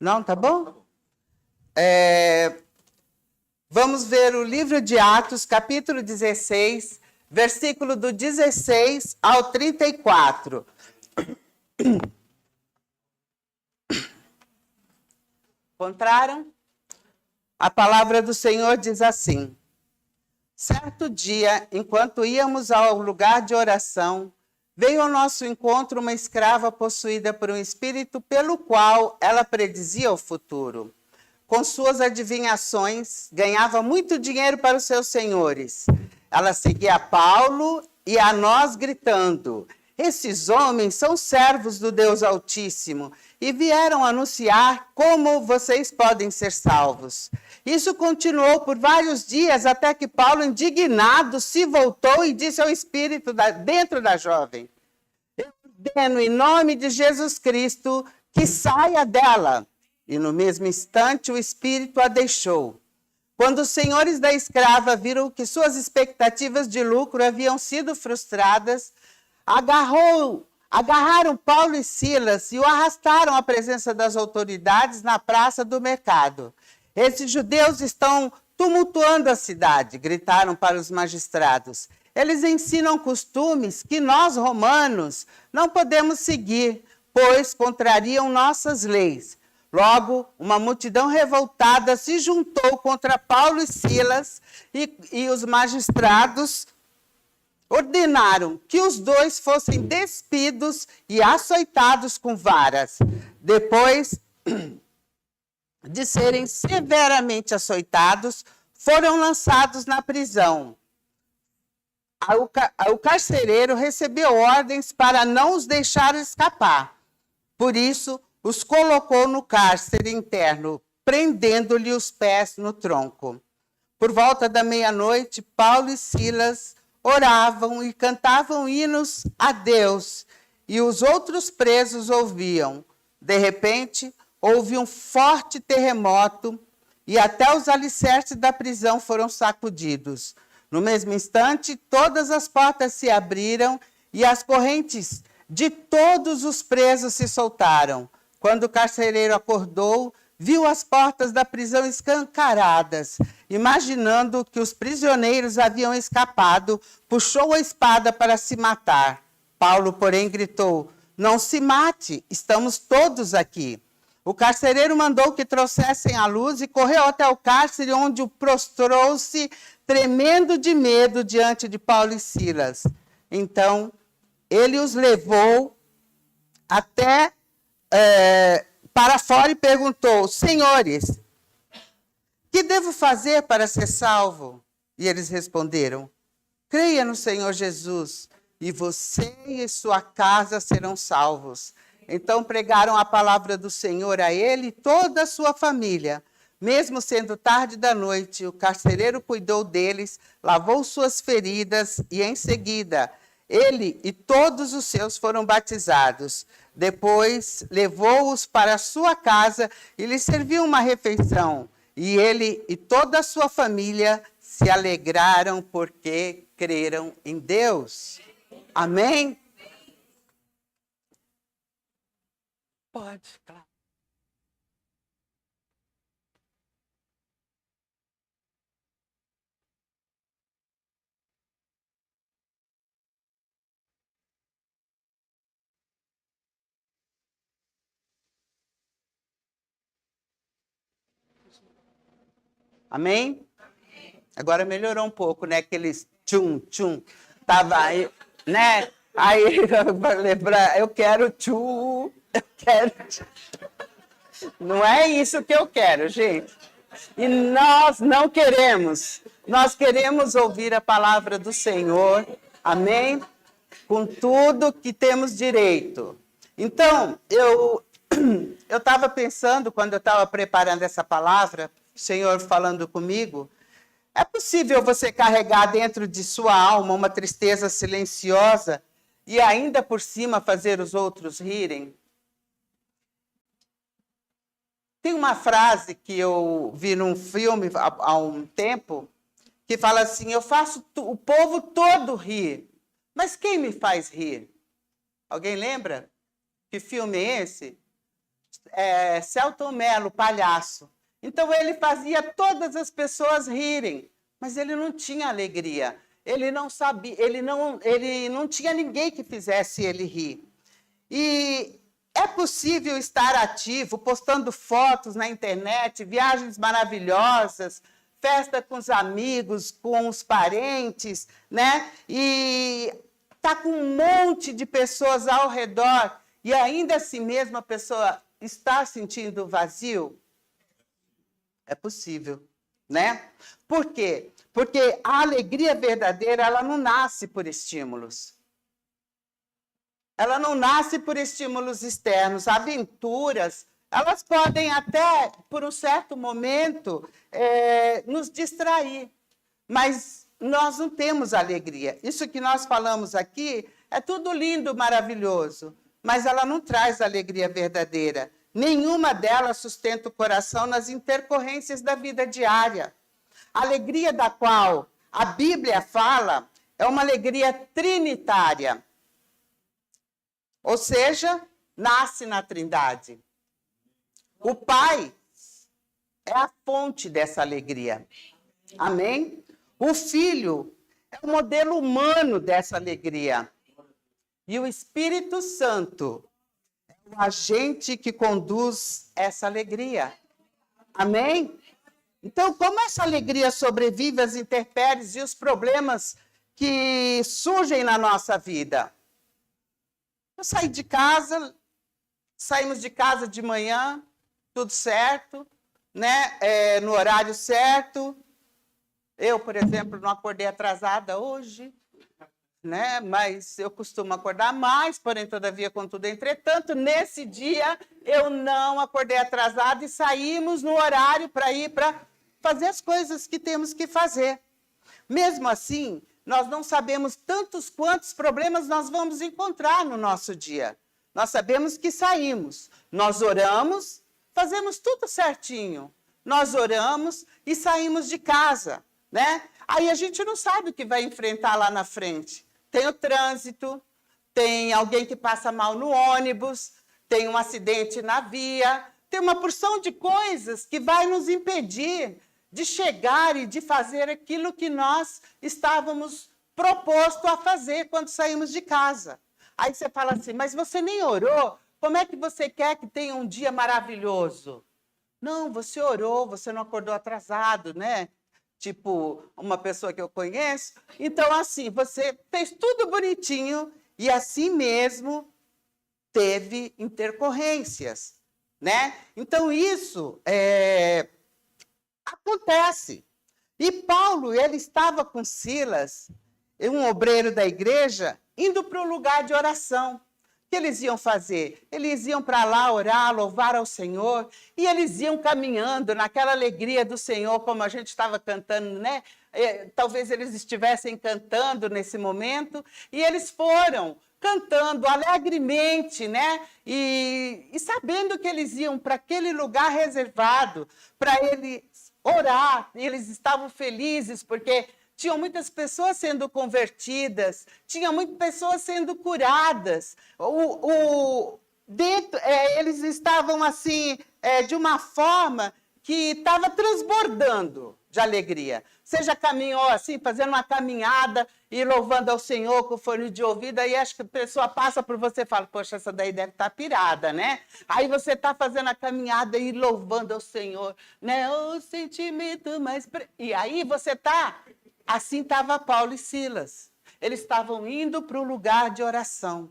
Não, tá bom? Vamos ver o livro de Atos, capítulo 16, versículo do 16 ao 34. Encontraram? A palavra do Senhor diz assim: certo dia, enquanto íamos ao lugar de oração, veio ao nosso encontro uma escrava possuída por um espírito pelo qual ela predizia o futuro. Com suas adivinhações, ganhava muito dinheiro para os seus senhores. Ela seguia a Paulo e a nós gritando: esses homens são servos do Deus Altíssimo e vieram anunciar como vocês podem ser salvos. Isso continuou por vários dias, até que Paulo, indignado, se voltou e disse ao espírito dentro da jovem: eu ordeno em nome de Jesus Cristo que saia dela. E no mesmo instante o espírito a deixou. Quando os senhores da escrava viram que suas expectativas de lucro haviam sido frustradas, agarraram Paulo e Silas e o arrastaram à presença das autoridades na praça do mercado. Esses judeus estão tumultuando a cidade, gritaram para os magistrados. Eles ensinam costumes que nós, romanos, não podemos seguir, pois contrariam nossas leis. Logo, uma multidão revoltada se juntou contra Paulo e Silas e os magistrados ordenaram que os dois fossem despidos e açoitados com varas. Depois de serem severamente açoitados, foram lançados na prisão. O carcereiro recebeu ordens para não os deixar escapar. Por isso, os colocou no cárcere interno, prendendo-lhe os pés no tronco. Por volta da meia-noite, Paulo e Silas oravam e cantavam hinos a Deus, e os outros presos ouviam. De repente, houve um forte terremoto e até os alicerces da prisão foram sacudidos. No mesmo instante, todas as portas se abriram e as correntes de todos os presos se soltaram. Quando o carcereiro acordou, viu as portas da prisão escancaradas. Imaginando que os prisioneiros haviam escapado, puxou a espada para se matar. Paulo, porém, gritou: não se mate, estamos todos aqui. O carcereiro mandou que trouxessem a luz e correu até o cárcere, onde o prostrou-se, tremendo de medo diante de Paulo e Silas. Então, ele os levou até para fora e perguntou: senhores, que devo fazer para ser salvo? E eles responderam: creia no Senhor Jesus, e você e sua casa serão salvos. Então pregaram a palavra do Senhor a ele e toda a sua família. Mesmo sendo tarde da noite, o carcereiro cuidou deles, lavou suas feridas e, em seguida, ele e todos os seus foram batizados. Depois, levou-os para a sua casa e lhes serviu uma refeição. E ele e toda a sua família se alegraram porque creram em Deus. Amém? Pode, claro. Amém? Agora melhorou um pouco, né? Aqueles tchum. Tava aí, né? Aí, eu quero tchum, eu quero tchum. Não é isso que eu quero, gente. E nós não queremos. Nós queremos ouvir a palavra do Senhor. Amém? Com tudo que temos direito. Então, eu estava pensando, quando eu estava preparando essa palavra, o Senhor falando comigo, é possível você carregar dentro de sua alma uma tristeza silenciosa e ainda por cima fazer os outros rirem? Tem uma frase que eu vi num filme há um tempo, que fala assim: eu faço o povo todo rir, mas quem me faz rir? Alguém lembra? Que filme é esse? Selton Mello, palhaço. Então ele fazia todas as pessoas rirem, mas ele não tinha alegria. Ele não sabia, ele não tinha ninguém que fizesse ele rir. E é possível estar ativo, postando fotos na internet, viagens maravilhosas, festa com os amigos, com os parentes, né? E tá com um monte de pessoas ao redor e ainda assim mesmo a pessoa está sentindo vazio? É possível, né? Por quê? Porque a alegria verdadeira, ela não nasce por estímulos. Ela não nasce por estímulos externos. Aventuras, elas podem até, por um certo momento, nos distrair. Mas nós não temos alegria. Isso que nós falamos aqui é tudo lindo, maravilhoso, mas ela não traz alegria verdadeira. Nenhuma delas sustenta o coração nas intercorrências da vida diária. A alegria da qual a Bíblia fala é uma alegria trinitária. Ou seja, nasce na Trindade. O Pai é a fonte dessa alegria. Amém? O Filho é o modelo humano dessa alegria. E o Espírito Santo é o agente que conduz essa alegria. Amém? Então, como essa alegria sobrevive às intempéries e os problemas que surgem na nossa vida? Eu saí de casa, saímos de casa de manhã, tudo certo, né? No horário certo. Eu, por exemplo, não acordei atrasada hoje, né? Mas eu costumo acordar mais, porém, todavia, contudo, entretanto, nesse dia eu não acordei atrasada e saímos no horário para ir para fazer as coisas que temos que fazer. Mesmo assim, nós não sabemos tantos quantos problemas nós vamos encontrar no nosso dia. Nós sabemos que saímos, nós oramos, fazemos tudo certinho. Nós oramos e saímos de casa, né? Aí a gente não sabe o que vai enfrentar lá na frente. Tem o trânsito, tem alguém que passa mal no ônibus, tem um acidente na via, tem uma porção de coisas que vai nos impedir de chegar e de fazer aquilo que nós estávamos proposto a fazer quando saímos de casa. Aí você fala assim, mas você nem orou? Como é que você quer que tenha um dia maravilhoso? Não, você orou, você não acordou atrasado, né? Tipo, uma pessoa que eu conheço. Então, assim, você fez tudo bonitinho e assim mesmo teve intercorrências, né? Então, isso acontece. E Paulo, ele estava com Silas, um obreiro da igreja, indo para o lugar de oração. O que eles iam fazer? Eles iam para lá orar, louvar ao Senhor, e eles iam caminhando naquela alegria do Senhor, como a gente estava cantando, né? Talvez eles estivessem cantando nesse momento, e eles foram cantando alegremente, né? E sabendo que eles iam para aquele lugar reservado, para eles orar, e eles estavam felizes, porque tinham muitas pessoas sendo convertidas, tinha muitas pessoas sendo curadas. Eles estavam assim, de uma forma que estava transbordando de alegria. Você já caminhou assim, fazendo uma caminhada e louvando ao Senhor com fone de ouvido, aí acho que a pessoa passa por você e fala, poxa, essa daí deve estar pirada, né? Aí você está fazendo a caminhada e louvando ao Senhor, né? O sentimento mais... E aí você está... Assim estava Paulo e Silas. Eles estavam indo para o lugar de oração.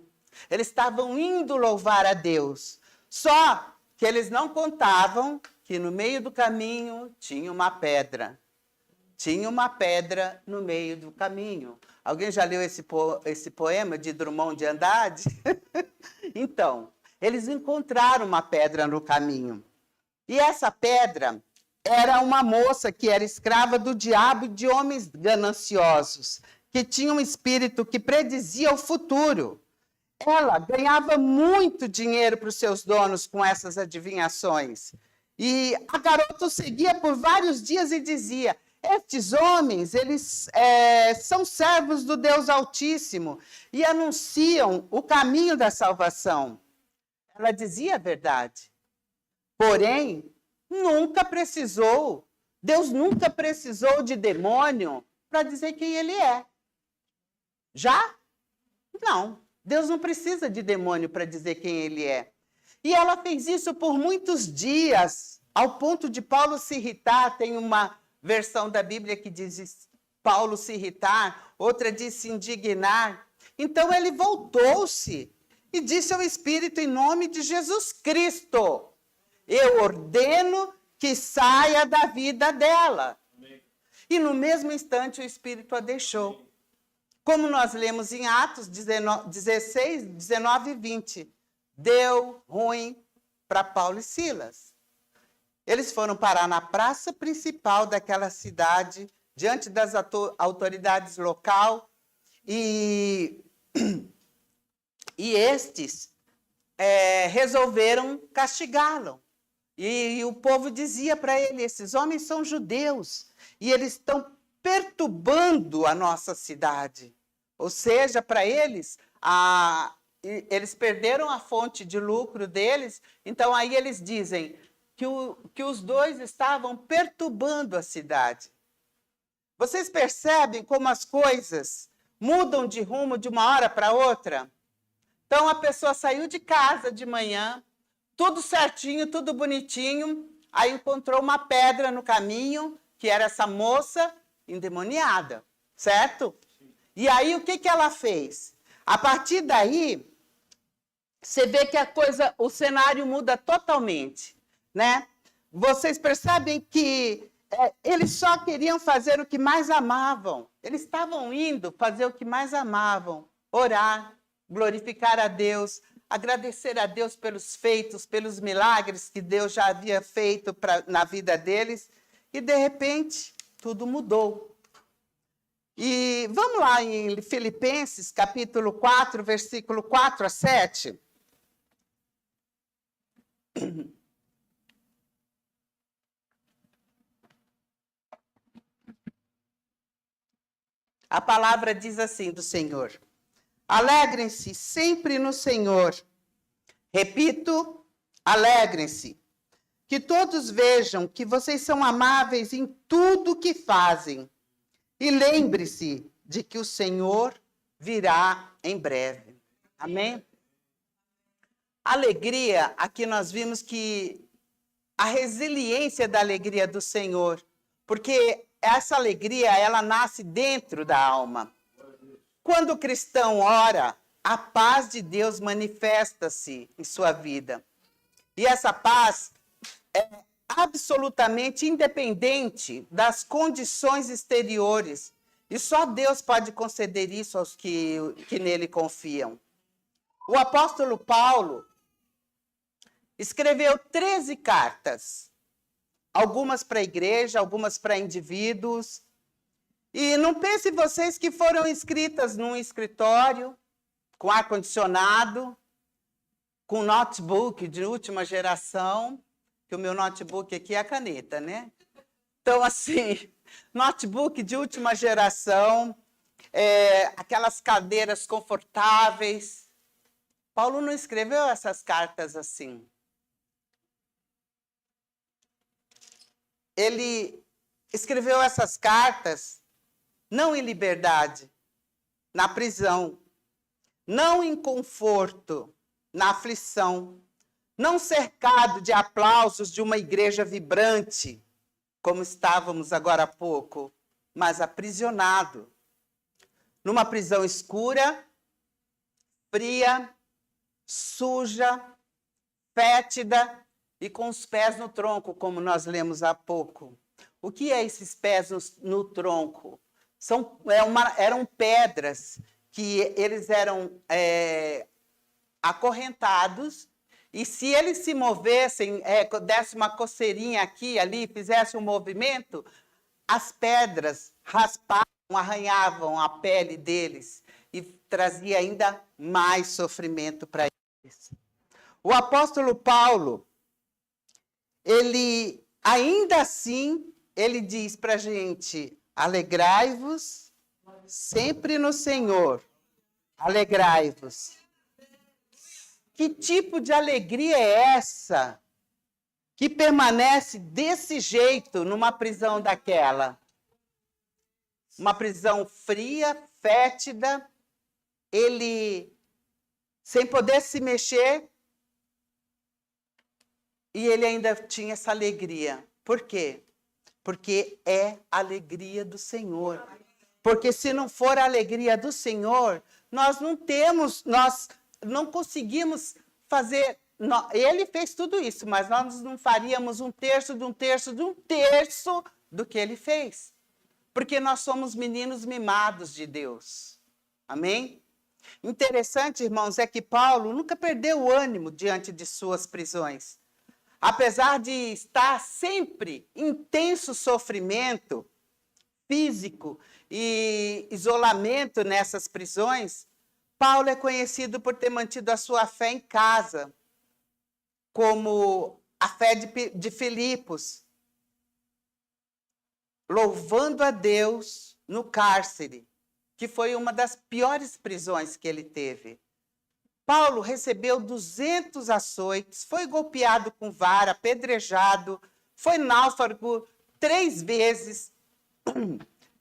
Eles estavam indo louvar a Deus. Só que eles não contavam que no meio do caminho tinha uma pedra. Tinha uma pedra no meio do caminho. Alguém já leu esse poema de Drummond de Andrade? Então, eles encontraram uma pedra no caminho. E essa pedra era uma moça que era escrava do diabo e de homens gananciosos, que tinha um espírito que predizia o futuro. Ela ganhava muito dinheiro para os seus donos com essas adivinhações. E a garota o seguia por vários dias e dizia, estes homens, eles são servos do Deus Altíssimo e anunciam o caminho da salvação. Ela dizia a verdade. Porém, Deus nunca precisou de demônio para dizer quem ele é. Já? Não. Deus não precisa de demônio para dizer quem ele é. E ela fez isso por muitos dias, ao ponto de Paulo se irritar. Tem uma versão da Bíblia que diz Paulo se irritar, outra diz se indignar. Então ele voltou-se e disse ao Espírito, em nome de Jesus Cristo, eu ordeno que saia da vida dela. Amém. E no mesmo instante o Espírito a deixou. Como nós lemos em Atos 16, 19 e 20. Deu ruim para Paulo e Silas. Eles foram parar na praça principal daquela cidade, diante das autoridades locais, e estes resolveram castigá-lo. E o povo dizia para ele, esses homens são judeus, e eles estão perturbando a nossa cidade. Ou seja, para eles, eles perderam a fonte de lucro deles, então aí eles dizem que os dois estavam perturbando a cidade. Vocês percebem como as coisas mudam de rumo de uma hora para outra? Então a pessoa saiu de casa de manhã, tudo certinho, tudo bonitinho, aí encontrou uma pedra no caminho, que era essa moça endemoniada, certo? E aí o que ela fez? A partir daí, você vê que o cenário muda totalmente, né? Vocês percebem que eles só queriam fazer o que mais amavam. Eles estavam indo fazer o que mais amavam, orar, glorificar a Deus, agradecer a Deus pelos feitos, pelos milagres que Deus já havia feito na vida deles, e de repente tudo mudou. E vamos lá em Filipenses, capítulo 4, versículo 4 a 7. A palavra diz assim do Senhor: alegrem-se sempre no Senhor. Repito, alegrem-se. Que todos vejam que vocês são amáveis em tudo que fazem. E lembre-se de que o Senhor virá em breve. Amém? Alegria, aqui nós vimos que a resiliência da alegria do Senhor, porque essa alegria, ela nasce dentro da alma. Quando o cristão ora, a paz de Deus manifesta-se em sua vida. E essa paz é absolutamente independente das condições exteriores. E só Deus pode conceder isso aos que nele confiam. O apóstolo Paulo escreveu 13 cartas. Algumas para a igreja, algumas para indivíduos. E não pense vocês que foram escritas num escritório, com ar-condicionado, com notebook de última geração, que o meu notebook aqui é a caneta, né? Então, assim, notebook de última geração, aquelas cadeiras confortáveis. Paulo não escreveu essas cartas assim. Ele escreveu essas cartas não em liberdade, na prisão, não em conforto, na aflição, não cercado de aplausos de uma igreja vibrante, como estávamos agora há pouco, mas aprisionado, numa prisão escura, fria, suja, fétida e com os pés no tronco, como nós lemos há pouco. O que é esses pés no tronco? Eram pedras que eles eram acorrentados, e se eles se movessem, desse uma coceirinha aqui, ali, fizesse um movimento, as pedras raspavam, arranhavam a pele deles e trazia ainda mais sofrimento para eles. O apóstolo Paulo, ele, ainda assim, ele diz para a gente: alegrai-vos sempre no Senhor. Alegrai-vos. Que tipo de alegria é essa que permanece desse jeito numa prisão daquela? Uma prisão fria, fétida, ele sem poder se mexer, e ele ainda tinha essa alegria. Por quê? Porque é a alegria do Senhor. Porque se não for a alegria do Senhor, nós não conseguimos fazer. Ele fez tudo isso, mas nós não faríamos um terço de um terço de um terço do que ele fez. Porque nós somos meninos mimados de Deus. Amém? Interessante, irmãos, é que Paulo nunca perdeu o ânimo diante de suas prisões. Apesar de estar sempre em intenso sofrimento físico e isolamento nessas prisões, Paulo é conhecido por ter mantido a sua fé em casa, como a fé de Filipos, louvando a Deus no cárcere, que foi uma das piores prisões que ele teve. Paulo recebeu 200 açoites, foi golpeado com vara, apedrejado, foi náufrago 3 vezes,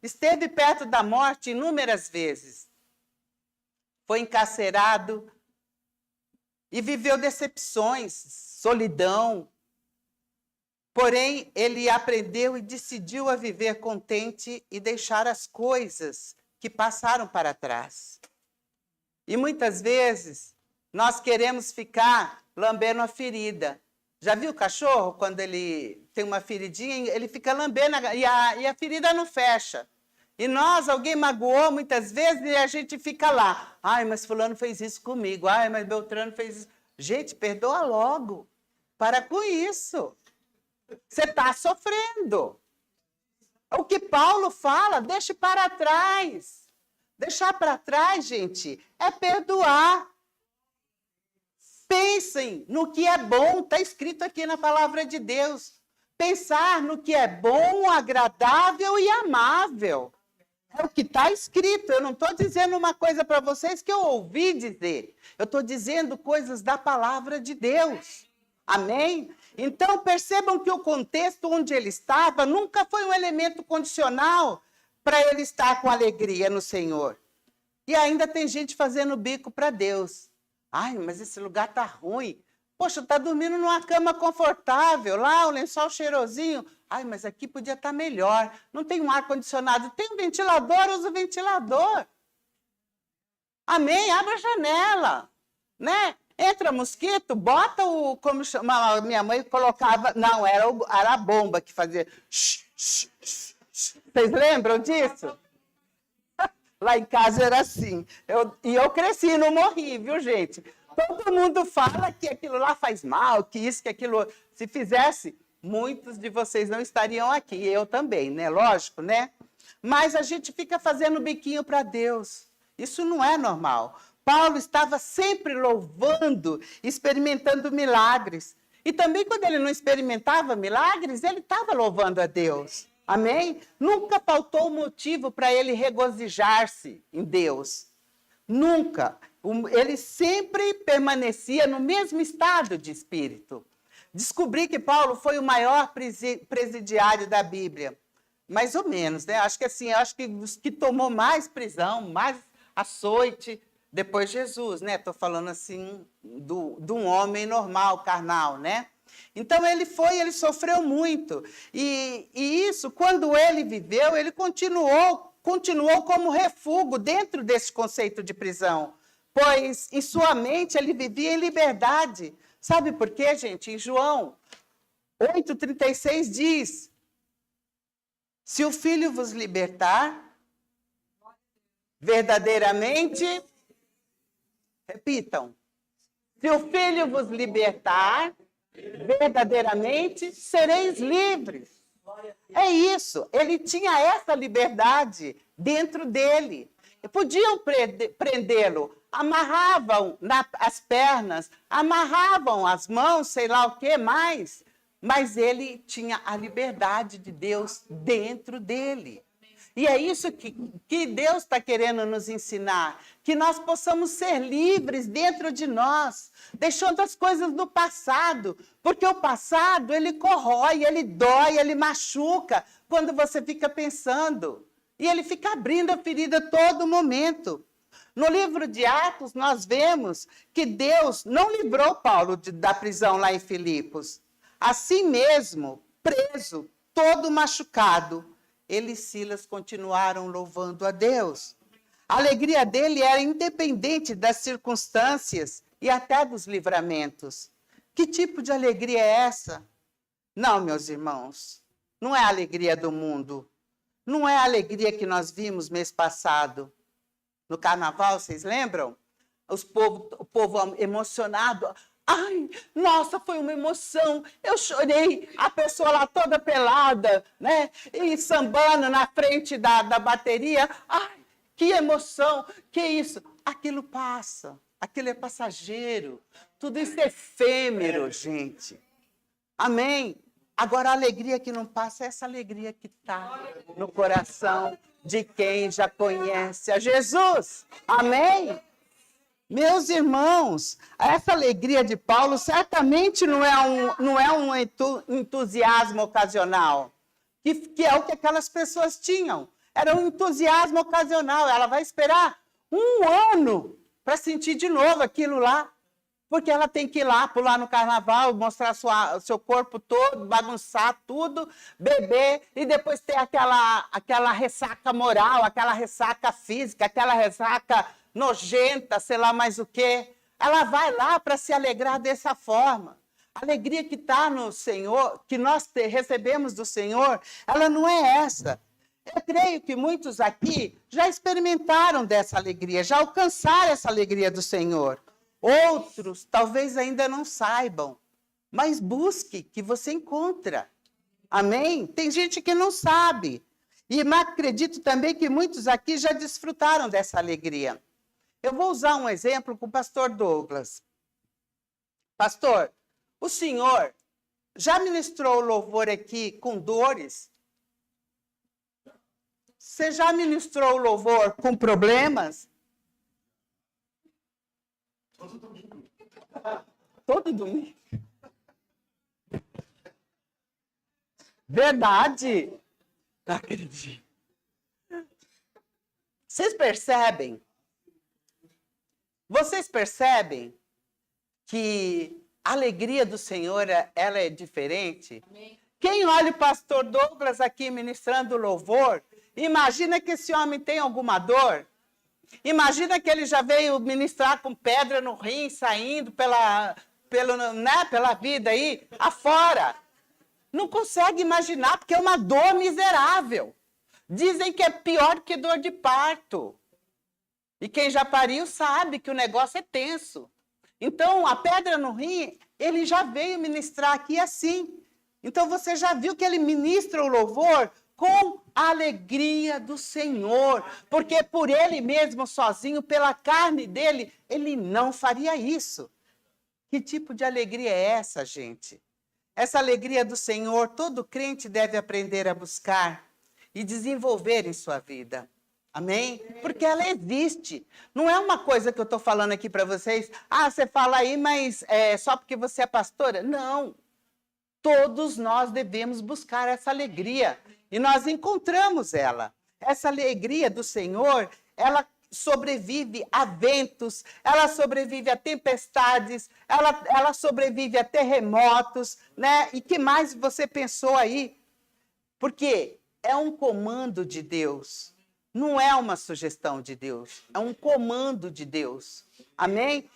esteve perto da morte inúmeras vezes, foi encarcerado e viveu decepções, solidão. Porém, ele aprendeu e decidiu a viver contente e deixar as coisas que passaram para trás. E muitas vezes nós queremos ficar lambendo a ferida. Já viu o cachorro, quando ele tem uma feridinha, ele fica lambendo e a ferida não fecha. E alguém magoou muitas vezes e a gente fica lá. Ai, mas fulano fez isso comigo. Ai, mas Beltrano fez isso. Gente, perdoa logo. Para com isso. Você está sofrendo. O que Paulo fala, deixe para trás. Deixar para trás, gente, é perdoar. Pensem no que é bom, está escrito aqui na palavra de Deus. Pensar no que é bom, agradável e amável. É o que está escrito. Eu não estou dizendo uma coisa para vocês que eu ouvi dizer. Eu estou dizendo coisas da palavra de Deus. Amém? Então, percebam que o contexto onde ele estava nunca foi um elemento condicional para ele estar com alegria no Senhor. E ainda tem gente fazendo bico para Deus. Ai, mas esse lugar está ruim. Poxa, está dormindo numa cama confortável, lá o lençol cheirosinho. Ai, mas aqui podia estar melhor. Não tem um ar-condicionado. Tem um ventilador, usa o ventilador. Amém? Abre a janela. Né? Entra mosquito, bota o... Como chama, minha mãe colocava... Não, era a bomba que fazia... Vocês lembram disso? Lá em casa era assim. Eu cresci e não morri, viu, gente? Todo mundo fala que aquilo lá faz mal, que isso, que aquilo... Se fizesse, muitos de vocês não estariam aqui. Eu também, né? Lógico, né? Mas a gente fica fazendo biquinho para Deus. Isso não é normal. Paulo estava sempre louvando, experimentando milagres. E também, quando ele não experimentava milagres, ele estava louvando a Deus. Amém? Nunca faltou motivo para ele regozijar-se em Deus. Nunca. Ele sempre permanecia no mesmo estado de espírito. Descobri que Paulo foi o maior presidiário da Bíblia. Mais ou menos, né? Acho que os que tomou mais prisão, mais açoite, depois Jesus, né? Estou falando assim de um homem normal, carnal, né? Então ele sofreu muito. E isso, quando ele viveu, ele continuou como refúgio dentro desse conceito de prisão. Pois em sua mente ele vivia em liberdade. Sabe por quê, gente? Em João 8,36 diz: se o Filho vos libertar, verdadeiramente, repitam, se o Filho vos libertar, verdadeiramente sereis livres. É isso, ele tinha essa liberdade dentro dele. Podiam prendê-lo, amarravam as pernas, amarravam as mãos, sei lá o que mais, mas ele tinha a liberdade de Deus dentro dele. E é isso que Deus está querendo nos ensinar, que nós possamos ser livres dentro de nós, deixando as coisas do passado, porque o passado, ele corrói, ele dói, ele machuca, quando você fica pensando, e ele fica abrindo a ferida a todo momento. No livro de Atos, nós vemos que Deus não livrou Paulo da prisão lá em Filipos. Assim mesmo, preso, todo machucado, ele e Silas continuaram louvando a Deus. A alegria dele era independente das circunstâncias e até dos livramentos. Que tipo de alegria é essa? Não, meus irmãos, não é a alegria do mundo. Não é a alegria que nós vimos mês passado. No carnaval, vocês lembram? O povo emocionado. Ai, nossa, foi uma emoção. Eu chorei. A pessoa lá toda pelada, né? E sambando na frente da bateria. Ai, que emoção. Que isso? Aquilo passa. Aquilo é passageiro. Tudo isso é efêmero, gente. Amém? Agora, a alegria que não passa é essa alegria que está no coração de quem já conhece a Jesus. Amém? Meus irmãos, essa alegria de Paulo certamente não é um entusiasmo ocasional, que é o que aquelas pessoas tinham. Era um entusiasmo ocasional. Ela vai esperar um ano para sentir de novo aquilo lá, porque ela tem que ir lá, pular no carnaval, mostrar o seu corpo todo, bagunçar tudo, beber, e depois ter aquela ressaca moral, aquela ressaca física, aquela ressaca nojenta, sei lá mais o quê. Ela vai lá para se alegrar dessa forma. A alegria que está no Senhor, que nós recebemos do Senhor, ela não é essa. Eu creio que muitos aqui já experimentaram dessa alegria, já alcançaram essa alegria do Senhor. Outros talvez ainda não saibam, mas busque que você encontra. Amém? Tem gente que não sabe. E acredito também que muitos aqui já desfrutaram dessa alegria. Eu vou usar um exemplo com o pastor Douglas. Pastor, o senhor já ministrou louvor aqui com dores? Você já ministrou louvor com problemas? Todo domingo. Verdade. Não acredito. Vocês percebem? Vocês percebem que a alegria do Senhor, ela é diferente? Amém. Quem olha o pastor Douglas aqui ministrando louvor, imagina que esse homem tem alguma dor. Imagina que ele já veio ministrar com pedra no rim, saindo pela vida aí, afora. Não consegue imaginar, porque é uma dor miserável. Dizem que é pior que dor de parto. E quem já pariu sabe que o negócio é tenso. Então, a pedra no rim, ele já veio ministrar aqui assim. Então, você já viu que ele ministra o louvor com a alegria do Senhor. Porque por ele mesmo, sozinho, pela carne dele, ele não faria isso. Que tipo de alegria é essa, gente? Essa alegria do Senhor, todo crente deve aprender a buscar e desenvolver em sua vida. Amém? Porque ela existe. Não é uma coisa que eu estou falando aqui para vocês. Ah, você fala aí, mas é só porque você é pastora? Não. Todos nós devemos buscar essa alegria. E nós encontramos ela. Essa alegria do Senhor, ela sobrevive a ventos, ela sobrevive a tempestades, ela sobrevive a terremotos, né? E que mais você pensou aí? Porque é um comando de Deus. Não é uma sugestão de Deus, é um comando de Deus. Amém?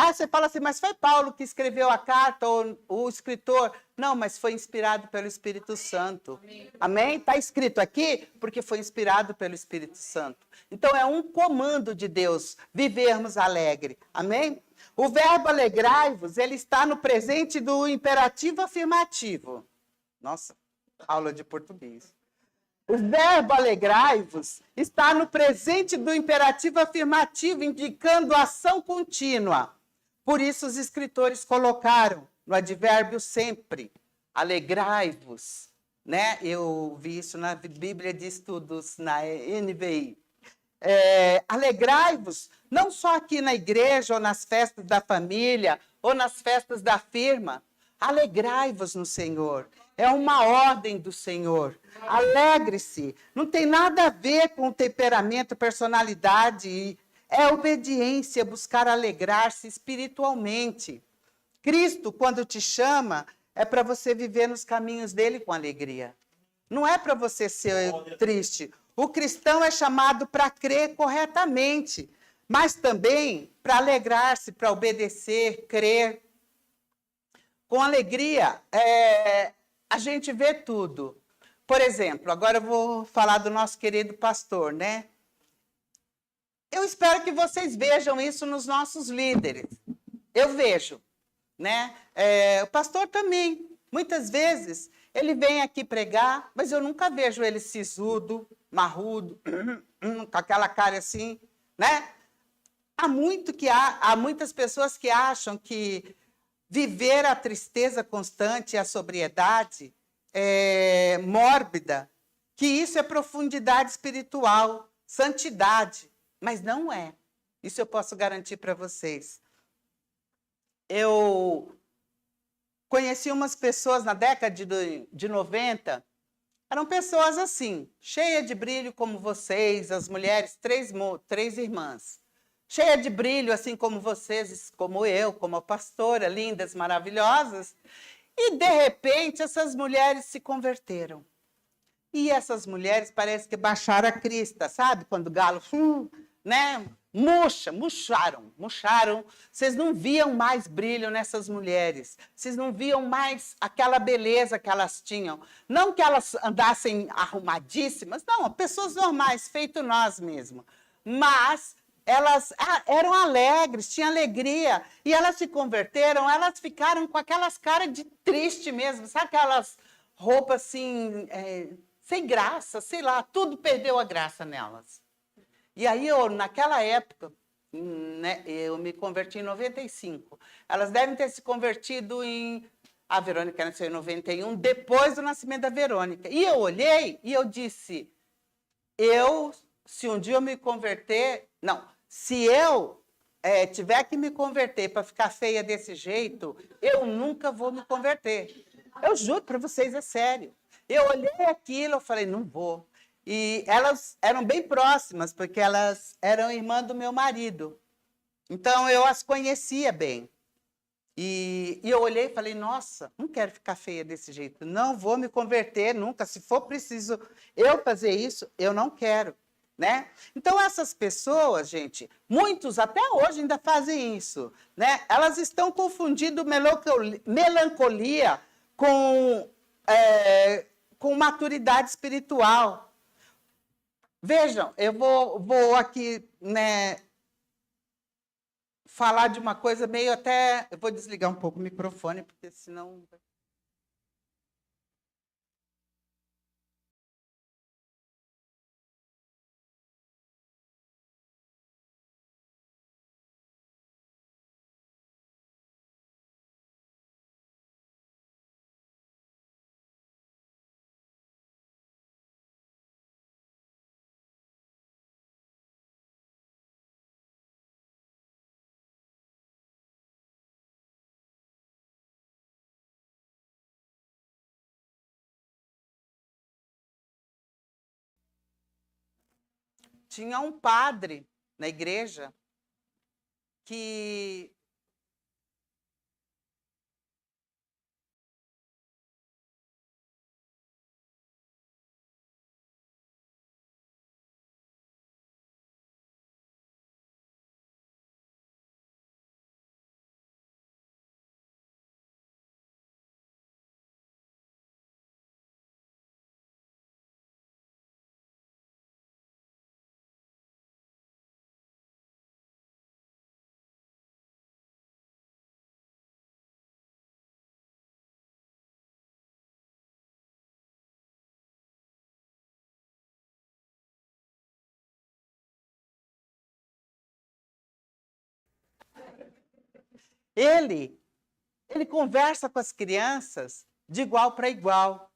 Você fala assim, mas foi Paulo que escreveu a carta, ou o escritor. Não, mas foi inspirado pelo Espírito Santo. Amém? Está escrito aqui porque foi inspirado pelo Espírito Santo. Então, é um comando de Deus vivermos alegre. Amém? O verbo alegrai-vos, ele está no presente do imperativo afirmativo. Nossa, aula de português. O verbo alegrai-vos está no presente do imperativo afirmativo, indicando ação contínua. Por isso, os escritores colocaram no advérbio sempre, alegrai-vos, né? Eu vi isso na Bíblia de Estudos, na NVI. Alegrai-vos, não só aqui na igreja, ou nas festas da família, ou nas festas da firma. Alegrai-vos no Senhor. É uma ordem do Senhor. Alegre-se. Não tem nada a ver com temperamento, personalidade. É obediência, buscar alegrar-se espiritualmente. Cristo, quando te chama, é para você viver nos caminhos dele com alegria. Não é para você ser triste. O cristão é chamado para crer corretamente, mas também para alegrar-se, para obedecer, crer. Com alegria, a gente vê tudo. Por exemplo, agora eu vou falar do nosso querido pastor, né? Eu espero que vocês vejam isso nos nossos líderes. Eu vejo, né? O pastor também, muitas vezes, ele vem aqui pregar, mas eu nunca vejo ele sisudo, marrudo, com aquela cara assim, né? Há muitas pessoas que acham que viver a tristeza constante e a sobriedade mórbida, que isso é profundidade espiritual, santidade, mas não é. Isso eu posso garantir para vocês. Eu conheci umas pessoas na década de 90, eram pessoas assim, cheias de brilho como vocês, as mulheres, três irmãs, cheia de brilho, assim como vocês, como eu, como a pastora, lindas, maravilhosas. E, de repente, essas mulheres se converteram. E essas mulheres parece que baixaram a crista, sabe? Quando o galo, né? Murcharam. Vocês não viam mais brilho nessas mulheres. Vocês não viam mais aquela beleza que elas tinham. Não que elas andassem arrumadíssimas, não, pessoas normais, feito nós mesmos. Mas elas eram alegres, tinham alegria. E elas se converteram, elas ficaram com aquelas caras de triste mesmo. Sabe aquelas roupas assim, sem graça, sei lá, tudo perdeu a graça nelas. E aí, naquela época, né, eu me converti em 95. Elas devem ter se convertido em... A Verônica nasceu em 91, depois do nascimento da Verônica. E eu olhei e eu disse, se um dia eu me converter... Não, se eu tiver que me converter para ficar feia desse jeito, eu nunca vou me converter. Eu juro para vocês, é sério. Eu olhei aquilo, eu falei, não vou. E elas eram bem próximas, porque elas eram irmãs do meu marido. Então, eu as conhecia bem. E eu olhei e falei, nossa, não quero ficar feia desse jeito. Não vou me converter nunca. Se for preciso eu fazer isso, eu não quero. Né? Então, essas pessoas, gente, muitos até hoje ainda fazem isso. Né? Elas estão confundindo melancolia com maturidade espiritual. Vejam, eu vou aqui, né, falar de uma coisa meio até... Eu vou desligar um pouco o microfone, porque senão... Tinha um padre na igreja que... Ele conversa com as crianças de igual para igual.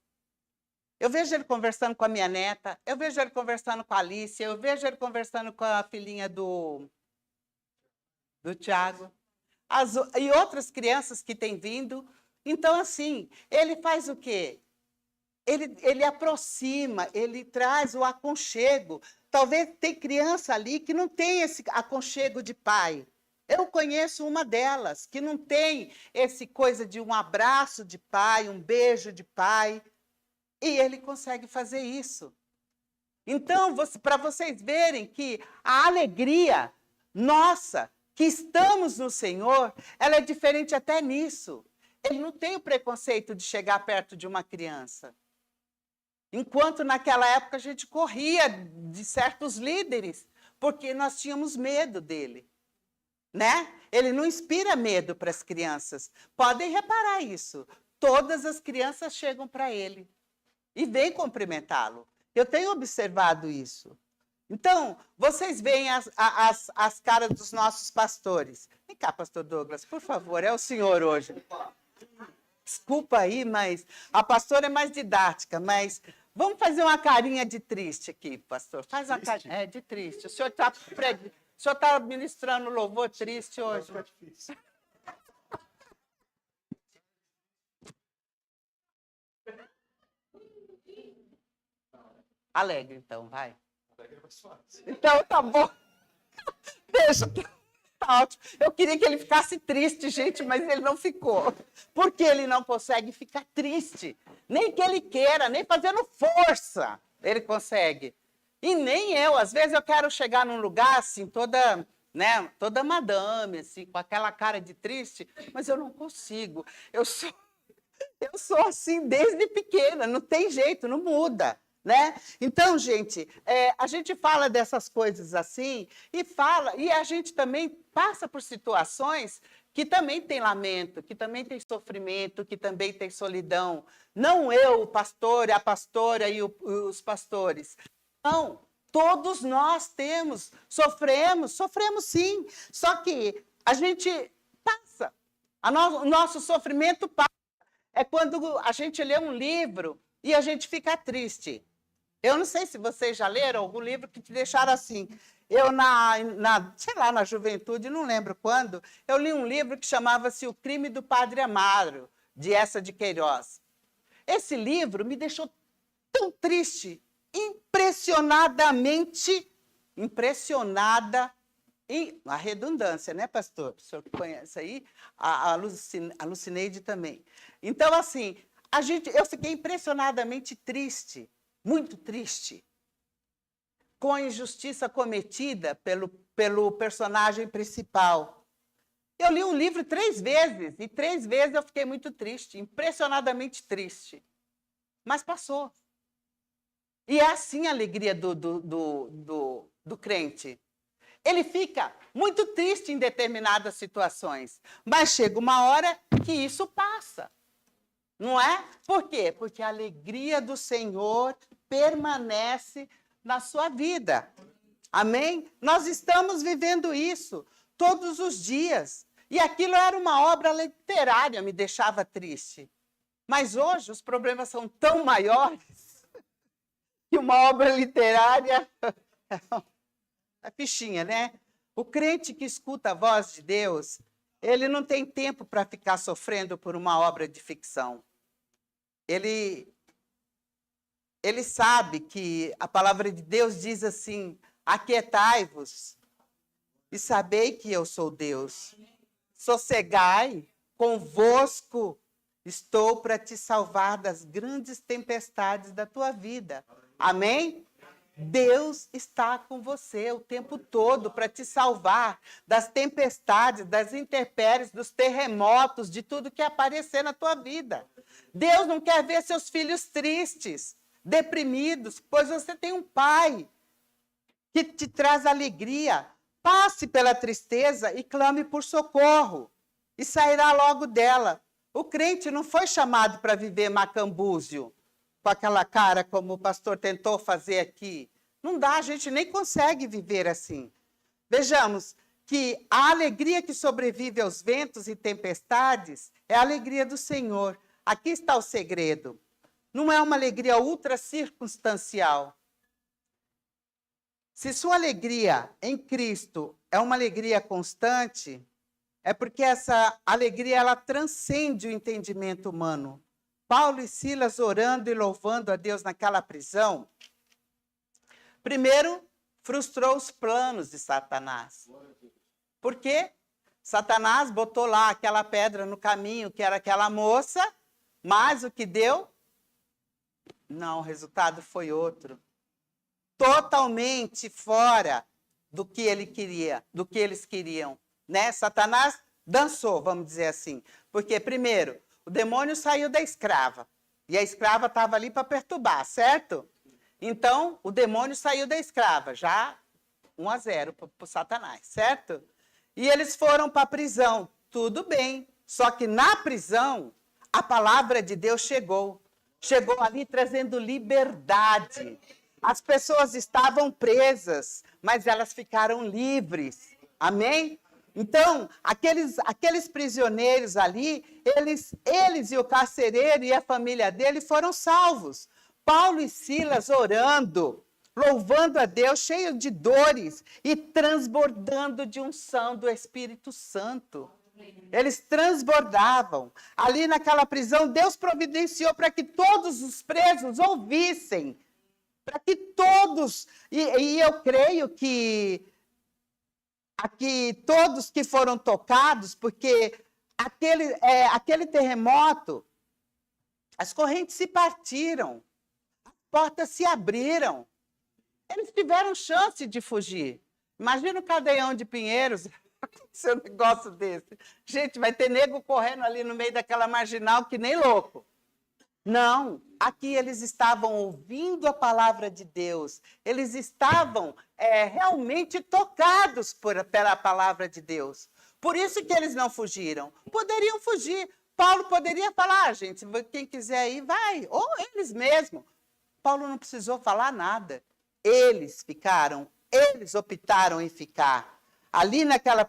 Eu vejo ele conversando com a minha neta, eu vejo ele conversando com a Alice, eu vejo ele conversando com a filhinha do Tiago, e outras crianças que têm vindo. Então, assim, ele faz o quê? Ele aproxima, ele traz o aconchego. Talvez tem criança ali que não tem esse aconchego de pai. Eu conheço uma delas que não tem esse coisa de um abraço de pai, um beijo de pai. E ele consegue fazer isso. Então, para vocês verem que a alegria nossa, que estamos no Senhor, ela é diferente até nisso. Ele não tem o preconceito de chegar perto de uma criança. Enquanto naquela época a gente corria de certos líderes, porque nós tínhamos medo dele. Né? Ele não inspira medo para as crianças. Podem reparar isso. Todas as crianças chegam para ele e vêm cumprimentá-lo. Eu tenho observado isso. Então, vocês veem as caras dos nossos pastores. Vem cá, pastor Douglas, por favor, é o senhor hoje. Desculpa aí, mas a pastora é mais didática, mas vamos fazer uma carinha de triste aqui, pastor. Faz uma carinha. É, de triste. O senhor está ministrando louvor triste hoje. Alegre, então, vai. Alegre é mais fácil. Então, tá bom. Deixa. Tá ótimo. Eu queria que ele ficasse triste, gente, mas ele não ficou. Porque ele não consegue ficar triste. Nem que ele queira, nem fazendo força, ele consegue. E nem eu. Às vezes eu quero chegar num lugar assim, toda, né, toda madame, assim, com aquela cara de triste, mas eu não consigo. Eu sou assim desde pequena, não tem jeito, não muda. Né? Então, gente, a gente fala dessas coisas assim e a gente também passa por situações que também tem lamento, que também tem sofrimento, que também tem solidão. Não eu, o pastor, a pastora e os pastores. Não, todos nós sofremos sim. Só que a gente passa. O nosso sofrimento passa. É quando a gente lê um livro e a gente fica triste. Eu não sei se vocês já leram algum livro que te deixaram assim. Eu, sei lá, na juventude, não lembro quando, eu li um livro que chamava-se O Crime do Padre Amaro, de Eça de Queiroz. Esse livro me deixou tão triste, impressionada, a redundância, né, pastor? O senhor conhece aí? A Lucineide também. Então, assim, eu fiquei impressionadamente triste, muito triste, com a injustiça cometida pelo personagem principal. Eu li um livro 3 vezes, e 3 vezes eu fiquei muito triste, impressionadamente triste. Mas passou. E é assim a alegria do crente. Ele fica muito triste em determinadas situações, mas chega uma hora que isso passa. Não é? Por quê? Porque a alegria do Senhor permanece na sua vida. Amém? Nós estamos vivendo isso todos os dias. E aquilo era uma obra literária, me deixava triste. Mas hoje os problemas são tão maiores que uma obra literária é fichinha, né? O crente que escuta a voz de Deus, ele não tem tempo para ficar sofrendo por uma obra de ficção. Ele sabe que a palavra de Deus diz assim: aquietai-vos e sabei que eu sou Deus. Sossegai, convosco estou para te salvar das grandes tempestades da tua vida. Amém? Deus está com você o tempo todo para te salvar das tempestades, das intempéries, dos terremotos, de tudo que aparecer na tua vida. Deus não quer ver seus filhos tristes, deprimidos, pois você tem um pai que te traz alegria. Passe pela tristeza e clame por socorro, e sairá logo dela. O crente não foi chamado para viver macambúzio, com aquela cara como o pastor tentou fazer aqui. Não dá, a gente nem consegue viver assim. Vejamos que a alegria que sobrevive aos ventos e tempestades é a alegria do Senhor. Aqui está o segredo. não é uma alegria ultra circunstancial. Se sua alegria em Cristo é uma alegria constante, é porque essa alegria ela transcende o entendimento humano. Paulo e Silas orando e louvando a Deus naquela prisão, primeiro frustrou os planos de Satanás. Por quê? Satanás botou lá aquela pedra no caminho, que era aquela moça, mas o que deu? Não, o resultado foi outro. Totalmente fora do que ele queria, do que eles queriam, né? Satanás dançou, vamos dizer assim. Porque, primeiro, o demônio saiu da escrava. E a escrava estava ali para perturbar, certo? Então, o demônio saiu da escrava, já 1-0 para o Satanás, certo? E eles foram para a prisão, tudo bem. Só que na prisão, a palavra de Deus chegou. Chegou ali trazendo liberdade. As pessoas estavam presas, mas elas ficaram livres. Amém? Então, aqueles prisioneiros ali, eles e o carcereiro e a família dele foram salvos. Paulo e Silas orando, louvando a Deus, cheio de dores e transbordando de unção do Espírito Santo. Eles transbordavam. Ali naquela prisão, Deus providenciou para que todos os presos ouvissem. Para que todos, e eu creio que aqui todos que foram tocados, porque aquele terremoto, as correntes se partiram, as portas se abriram. Eles tiveram chance de fugir. Imagina o Cadeião de Pinheiros, aconteceu um negócio desse. Gente, vai ter nego correndo ali no meio daquela marginal que nem louco. Não, aqui eles estavam ouvindo a palavra de Deus, eles estavam realmente tocados pela palavra de Deus. Por isso que eles não fugiram. Poderiam fugir. Paulo poderia falar, gente, quem quiser ir, vai. Ou eles mesmos. Paulo não precisou falar nada. Eles ficaram, eles optaram em ficar. Ali naquela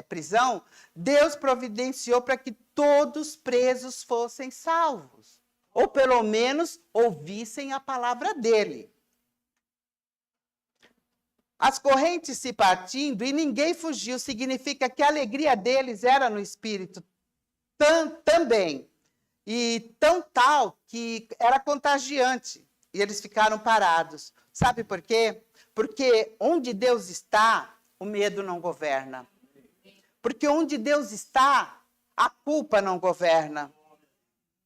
prisão, Deus providenciou para que todos presos fossem salvos. Ou pelo menos ouvissem a palavra dele. As correntes se partindo e ninguém fugiu, significa que a alegria deles era no espírito também. E tão tal que era contagiante. E eles ficaram parados. Sabe por quê? Porque onde Deus está, o medo não governa. Porque onde Deus está, a culpa não governa.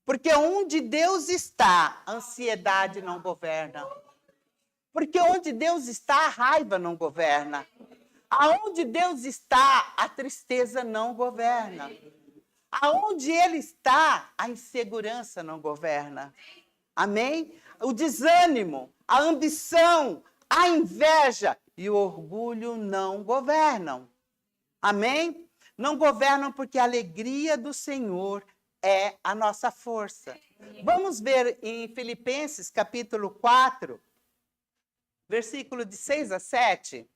Porque onde Deus está, a ansiedade não governa. Porque onde Deus está, a raiva não governa. Aonde Deus está, a tristeza não governa. Aonde Ele está, a insegurança não governa. Amém? O desânimo, a ambição, a inveja e o orgulho não governam. Amém? Não governam porque a alegria do Senhor é a nossa força. Vamos ver em Filipenses, capítulo 4, versículo de 6-7.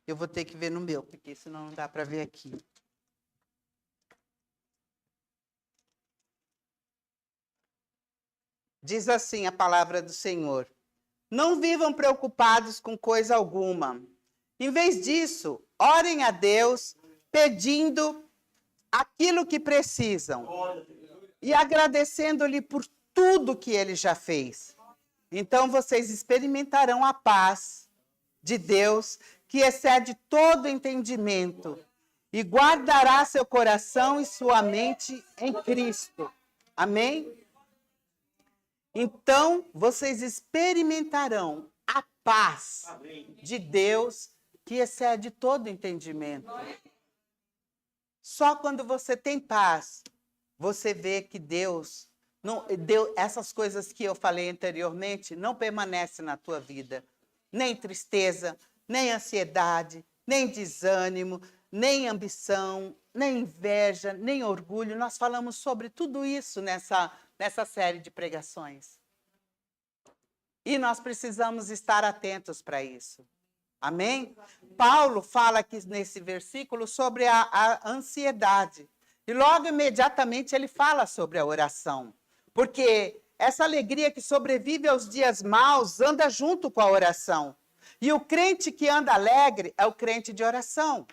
Eu vou ter que ver no meu, porque senão não dá para ver aqui. Diz assim a palavra do Senhor: não vivam preocupados com coisa alguma. Em vez disso, orem a Deus pedindo aquilo que precisam e agradecendo-lhe por tudo que Ele já fez. Então vocês experimentarão a paz de Deus, que excede todo entendimento, e guardará seu coração e sua mente em Cristo. Amém? Então, vocês experimentarão a paz de Deus, que excede todo entendimento. Só quando você tem paz, você vê que Deus, essas coisas que eu falei anteriormente, não permanecem na tua vida. Nem tristeza, nem ansiedade, nem desânimo, nem ambição, nem inveja, nem orgulho. Nós falamos sobre tudo isso nessa série de pregações. E nós precisamos estar atentos para isso. Amém? Paulo fala aqui nesse versículo sobre a ansiedade. E logo, imediatamente, ele fala sobre a oração. Porque essa alegria que sobrevive aos dias maus anda junto com a oração. E o crente que anda alegre é o crente de oração.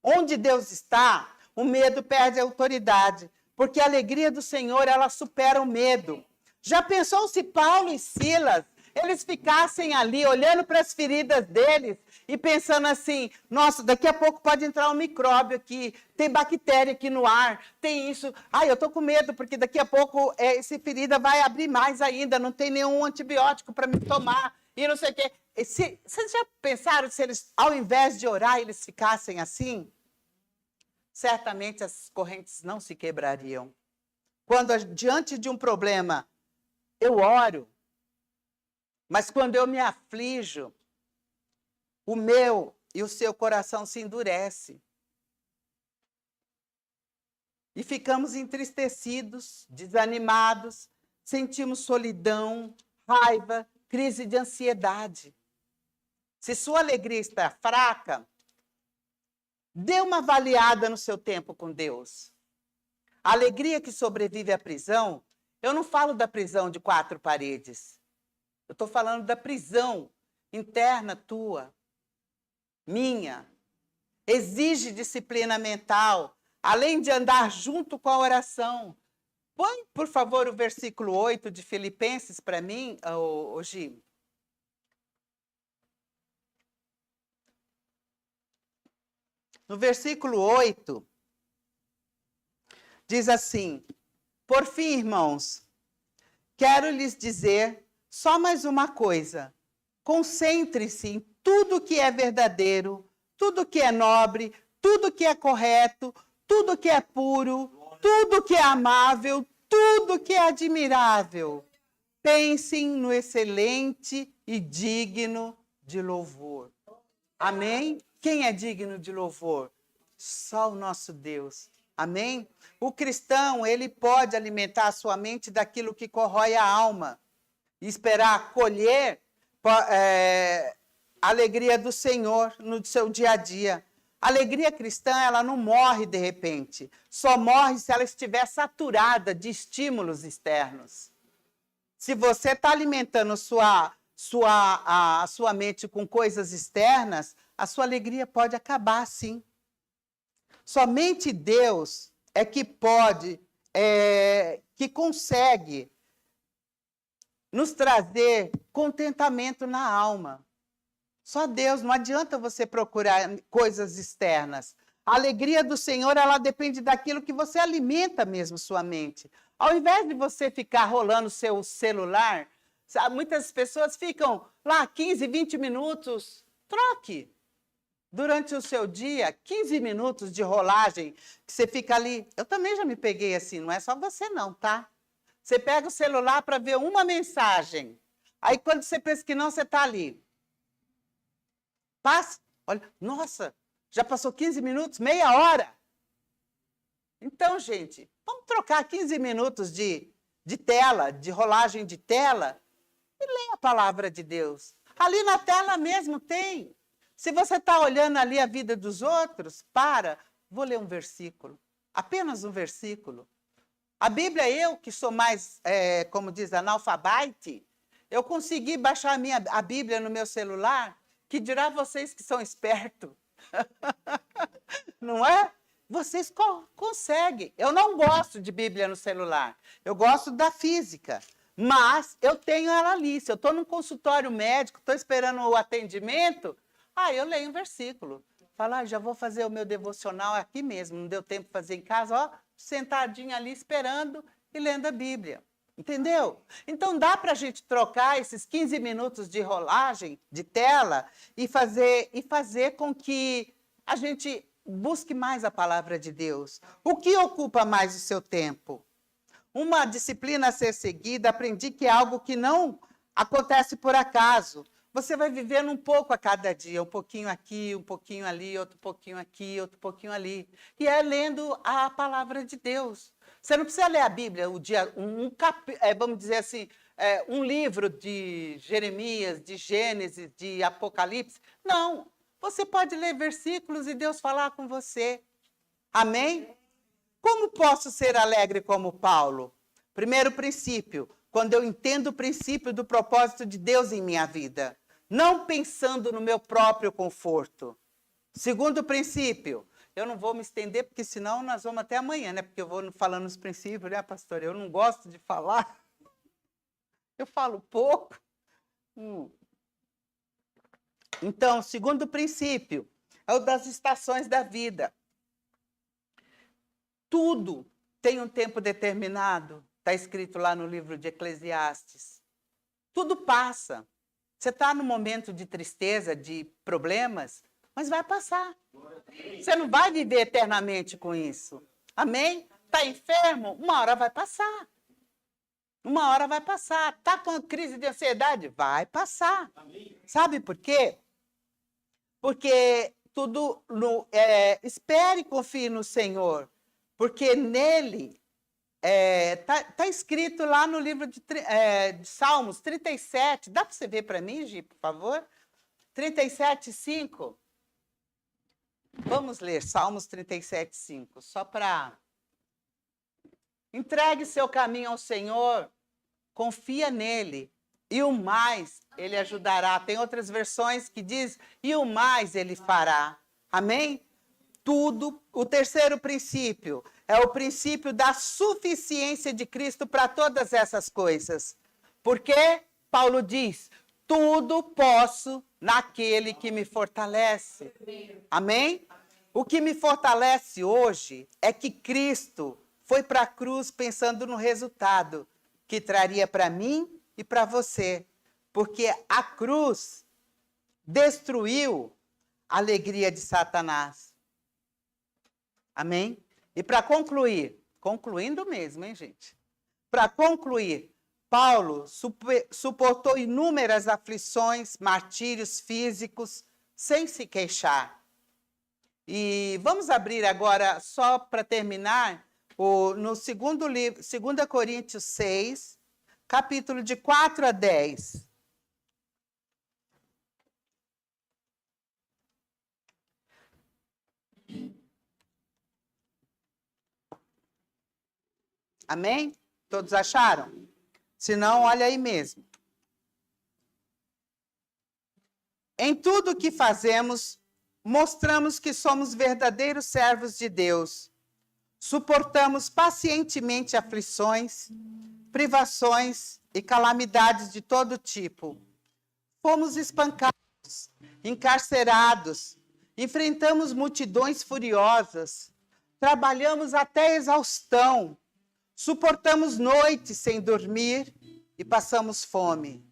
Onde Deus está, o medo perde a autoridade. Porque a alegria do Senhor, ela supera o medo. Já pensou se Paulo e Silas, eles ficassem ali olhando para as feridas deles e pensando assim, nossa, daqui a pouco pode entrar um micróbio aqui, tem bactéria aqui no ar, tem isso. Ai, eu estou com medo porque daqui a pouco essa ferida vai abrir mais ainda, não tem nenhum antibiótico para me tomar e não sei o quê. Vocês já pensaram se eles, ao invés de orar, eles ficassem assim? Certamente as correntes não se quebrariam. Quando diante de um problema, eu oro, mas quando eu me aflijo, o meu e o seu coração se endurece. E ficamos entristecidos, desanimados, sentimos solidão, raiva, crise de ansiedade. Se sua alegria está fraca, dê uma avaliada no seu tempo com Deus. A alegria que sobrevive à prisão, eu não falo da prisão de 4 paredes. Eu estou falando da prisão interna tua, minha. Exige disciplina mental, além de andar junto com a oração. Põe, por favor, o versículo 8 de Filipenses para mim, Gi. No versículo 8, diz assim: por fim, irmãos, quero lhes dizer só mais uma coisa. Concentre-se em tudo que é verdadeiro, tudo que é nobre, tudo que é correto, tudo que é puro, tudo que é amável, tudo que é admirável. Pensem no excelente e digno de louvor. Amém? Quem é digno de louvor? Só o nosso Deus. Amém? O cristão, ele pode alimentar a sua mente daquilo que corrói a alma e esperar colher a alegria do Senhor no seu dia a dia. A alegria cristã, ela não morre de repente. Só morre se ela estiver saturada de estímulos externos. Se você está alimentando a sua mente com coisas externas, a sua alegria pode acabar, sim. Somente Deus é que pode, que consegue nos trazer contentamento na alma. Só Deus, não adianta você procurar coisas externas. A alegria do Senhor, ela depende daquilo que você alimenta mesmo sua mente. Ao invés de você ficar rolando seu celular, muitas pessoas ficam lá 15, 20 minutos, troque. Durante o seu dia, 15 minutos de rolagem, que você fica ali. Eu também já me peguei assim, não é só você não, tá? Você pega o celular para ver uma mensagem. Aí, quando você pensa que não, você está ali. Passa, olha, nossa, já passou 15 minutos, meia hora. Então, gente, vamos trocar 15 minutos de tela, de rolagem de tela, e leia a palavra de Deus. Ali na tela mesmo tem. Se você está olhando ali a vida dos outros, vou ler um versículo, apenas um versículo. A Bíblia, eu que sou mais, como diz, analfabete, eu consegui baixar a Bíblia no meu celular, que dirá vocês que são espertos. Não é? Vocês conseguem. Eu não gosto de Bíblia no celular, eu gosto da física. Mas eu tenho ela ali. Se eu estou num consultório médico, estou esperando o atendimento, eu leio um versículo. Falo, já vou fazer o meu devocional aqui mesmo. Não deu tempo de fazer em casa, ó, sentadinho ali esperando e lendo a Bíblia. Entendeu? Então dá para a gente trocar esses 15 minutos de rolagem de tela e fazer com que a gente busque mais a palavra de Deus. O que ocupa mais o seu tempo? Uma disciplina a ser seguida, aprendi que é algo que não acontece por acaso. Você vai vivendo um pouco a cada dia, um pouquinho aqui, um pouquinho ali, outro pouquinho aqui, outro pouquinho ali. E é lendo a palavra de Deus. Você não precisa ler a Bíblia o dia, vamos dizer assim, um livro de Jeremias, de Gênesis, de Apocalipse. Não, você pode ler versículos e Deus falar com você. Amém? Como posso ser alegre como Paulo? Primeiro princípio, quando eu entendo o princípio do propósito de Deus em minha vida, não pensando no meu próprio conforto. Segundo princípio, eu não vou me estender, porque senão nós vamos até amanhã, né? Porque eu vou falando os princípios, né, pastor? Eu não gosto de falar. Eu falo pouco. Então, segundo princípio, é o das estações da vida. Tudo tem um tempo determinado. Está escrito lá no livro de Eclesiastes. Tudo passa. Você está num momento de tristeza, de problemas, mas vai passar. Você não vai viver eternamente com isso. Amém? Está enfermo? Uma hora vai passar. Uma hora vai passar. Está com crise de ansiedade? Vai passar. Amém. Sabe por quê? Porque tudo espere e confie no Senhor. Porque nele tá escrito lá no livro de Salmos 37. Dá para você ver para mim, Gi, por favor? 37:5. Vamos ler Salmos 37:5, só para... Entregue seu caminho ao Senhor, confia nele, e o mais ele ajudará. Tem outras versões que diz, e o mais ele fará. Amém? Tudo. O terceiro princípio é o princípio da suficiência de Cristo para todas essas coisas. Porque Paulo diz, tudo posso naquele que me fortalece. Amém? O que me fortalece hoje é que Cristo foi para a cruz pensando no resultado que traria para mim e para você. Porque a cruz destruiu a alegria de Satanás. Amém? E para concluir, concluindo mesmo, hein, gente? Para concluir, Paulo suportou inúmeras aflições, martírios físicos, sem se queixar. E vamos abrir agora, só para terminar, no segundo livro, 2 Coríntios 6, capítulo de 4 a 10. Amém? Todos acharam? Se não, olha aí mesmo. Em tudo o que fazemos, mostramos que somos verdadeiros servos de Deus. Suportamos pacientemente aflições, privações e calamidades de todo tipo. Fomos espancados, encarcerados, enfrentamos multidões furiosas, trabalhamos até exaustão, suportamos noites sem dormir e passamos fome.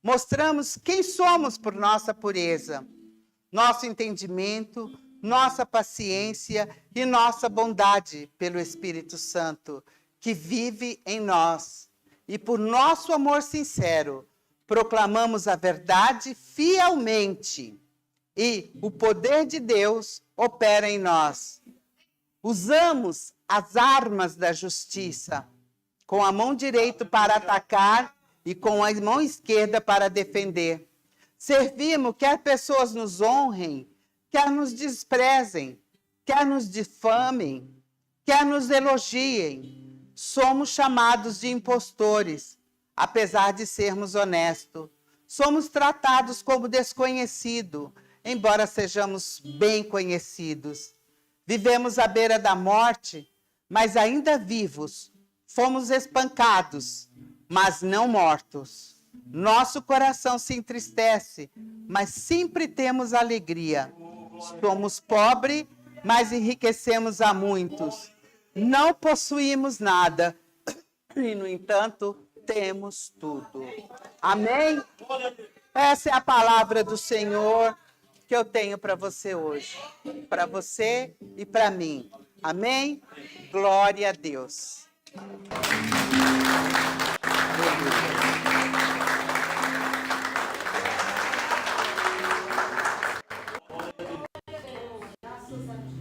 Mostramos quem somos por nossa pureza, nosso entendimento, nossa paciência e nossa bondade pelo Espírito Santo, que vive em nós. E por nosso amor sincero, proclamamos a verdade fielmente. E o poder de Deus opera em nós. Usamos as armas da justiça, com a mão direita para atacar e com a mão esquerda para defender. Servimos, quer pessoas nos honrem, quer nos desprezem, quer nos difamem, quer nos elogiem. Somos chamados de impostores, apesar de sermos honestos. Somos tratados como desconhecidos, embora sejamos bem conhecidos. Vivemos à beira da morte, mas ainda vivos. Fomos espancados, mas não mortos. Nosso coração se entristece, mas sempre temos alegria. Somos pobres, mas enriquecemos a muitos. Não possuímos nada, e, no entanto, temos tudo. Amém? Essa é a palavra do Senhor que eu tenho para você hoje. Para você e para mim. Amém? Glória a Deus.